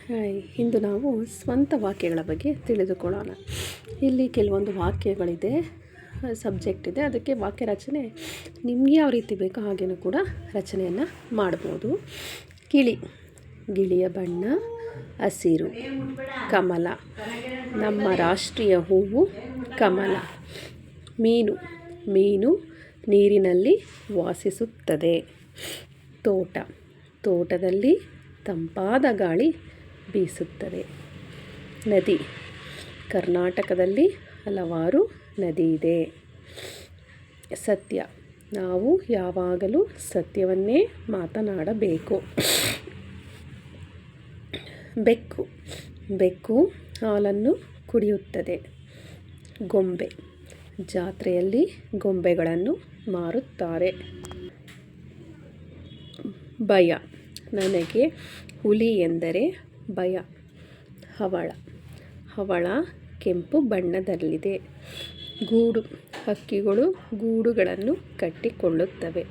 Hi, ಇಂದು ನಾವು ಸ್ವಂತ ವಾಕ್ಯಗಳ ಬಗ್ಗೆ ತಿಳಿದುಕೊಳ್ಳೋಣ. ಇಲ್ಲಿ ಕೆಲವೊಂದು ವಾಕ್ಯಗಳಿದೆ, ಸಬ್ಜೆಕ್ಟ್ ಇದೆ, ಅದಕ್ಕೆ ವಾಕ್ಯ ರಚನೆ ನಿಮಗೆ ಯಾವ ರೀತಿ ಬೇಕೋ ಹಾಗೇನೂ ಕೂಡ ರಚನೆಯನ್ನು ಮಾಡ್ಬೋದು. ಗಿಳಿಯ ಬಣ್ಣ ಹಸಿರು, ಕಮಲ, ನಮ್ಮ ರಾಷ್ಟ್ರೀಯ ಹೂವು ಕಮಲ. ಮೀನು ನೀರಿನಲ್ಲಿ ವಾಸಿಸುತ್ತದೆ. ತೋಟದಲ್ಲಿ ತಂಪಾದ ಗಾಳಿ ಬೀಸುತ್ತದೆ. ನದಿ, ಕರ್ನಾಟಕದಲ್ಲಿ ಹಲವಾರು ನದಿ ಇದೆ. ಸತ್ಯ, ನಾವು ಯಾವಾಗಲೂ ಸತ್ಯವನ್ನೇ ಮಾತನಾಡಬೇಕು. ಬೆಕ್ಕು ಹಾಲನ್ನು ಕುಡಿಯುತ್ತದೆ. ಗೊಂಬೆ, ಜಾತ್ರೆಯಲ್ಲಿ ಗೊಂಬೆಗಳನ್ನು ಮಾರುತ್ತಾರೆ. ಭಯ, ನನಗೆ ಹುಲಿ ಎಂದರೆ ಭಯ. ಹವಳ ಕೆಂಪು ಬಣ್ಣದಲ್ಲಿದೆ. ಗೂಡು, ಹಕ್ಕಿಗಳು ಗೂಡುಗಳನ್ನು ಕಟ್ಟಿಕೊಳ್ಳುತ್ತವೆ.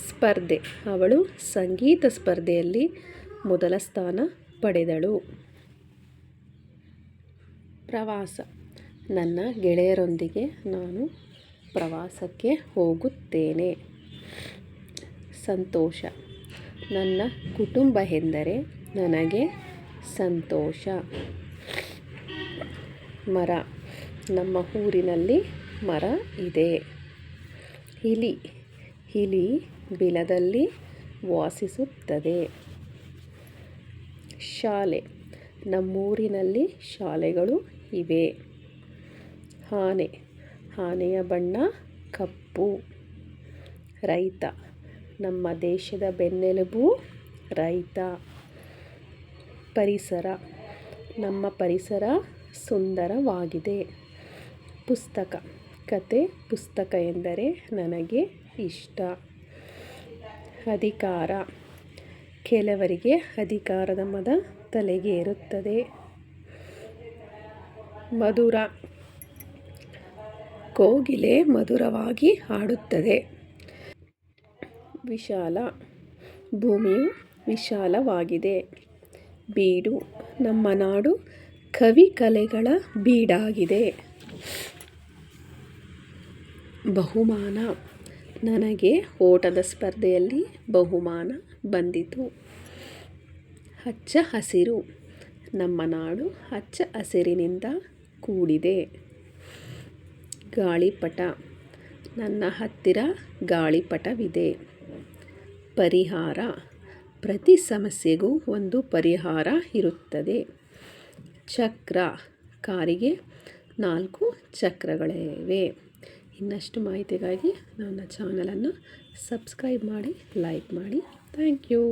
ಸ್ಪರ್ಧೆ, ಅವಳು ಸಂಗೀತ ಸ್ಪರ್ಧೆಯಲ್ಲಿ ಮೊದಲ ಸ್ಥಾನ ಪಡೆದಳು. ಪ್ರವಾಸ, ನನ್ನ ಗೆಳೆಯರೊಂದಿಗೆ ನಾನು ಪ್ರವಾಸಕ್ಕೆ ಹೋಗುತ್ತೇನೆ. ಸಂತೋಷ, ನನ್ನ ಕುಟುಂಬ ಎಂದರೆ ನನಗೆ ಸಂತೋಷ. ಮರ, ನಮ್ಮ ಊರಿನಲ್ಲಿ ಮರ ಇದೆ. ಇಲಿ ಬಿಲದಲ್ಲಿ ವಾಸಿಸುತ್ತದೆ. ಶಾಲೆ, ನಮ್ಮೂರಿನಲ್ಲಿ ಶಾಲೆಗಳು ಇವೆ. ಆನೆಯ ಬಣ್ಣ ಕಪ್ಪು. ರೈತ, ನಮ್ಮ ದೇಶದ ಬೆನ್ನೆಲುಬು ರೈತ. ಪರಿಸರ, ನಮ್ಮ ಪರಿಸರ ಸುಂದರವಾಗಿದೆ. ಪುಸ್ತಕ, ಕತೆ ಪುಸ್ತಕ ಎಂದರೆ ನನಗೆ ಇಷ್ಟ. ಅಧಿಕಾರ, ಕೆಲವರಿಗೆ ಅಧಿಕಾರದ ಮದ ತಲೆಗೇರುತ್ತದೆ. ಮಧುರ, ಕೋಗಿಲೆ ಮಧುರವಾಗಿ ಹಾಡುತ್ತದೆ. ವಿಶಾಲ, ಭೂಮಿಯು ವಿಶಾಲವಾಗಿದೆ. ಬೀಡು, ನಮ್ಮ ನಾಡು ಕವಿ ಕಲೆಗಳ ಬೀಡಾಗಿದೆ. ಬಹುಮಾನ, ನನಗೆ ಓಟದ ಸ್ಪರ್ಧೆಯಲ್ಲಿ ಬಹುಮಾನ ಬಂದಿತು. ಹಚ್ಚ ಹಸಿರು, ನಮ್ಮ ನಾಡು ಹಚ್ಚ ಹಸಿರಿನಿಂದ ಕೂಡಿದೆ. ಗಾಳಿಪಟ, ನನ್ನ ಹತ್ತಿರ ಗಾಳಿಪಟವಿದೆ. ಪರಿಹಾರ, ಪ್ರತಿ ಸಮಸ್ಯೆಗೂ ಒಂದು ಪರಿಹಾರ ಇರುತ್ತದೆ. ಚಕ್ರ, ಕಾರಿಗೆ 4 ಚಕ್ರಗಳಿವೆ. ಇನ್ನಷ್ಟು ಮಾಹಿತಿಗಾಗಿ ನನ್ನ ಚಾನಲನ್ನು ಸಬ್ಸ್ಕ್ರೈಬ್ ಮಾಡಿ, ಲೈಕ್ ಮಾಡಿ. Thank you.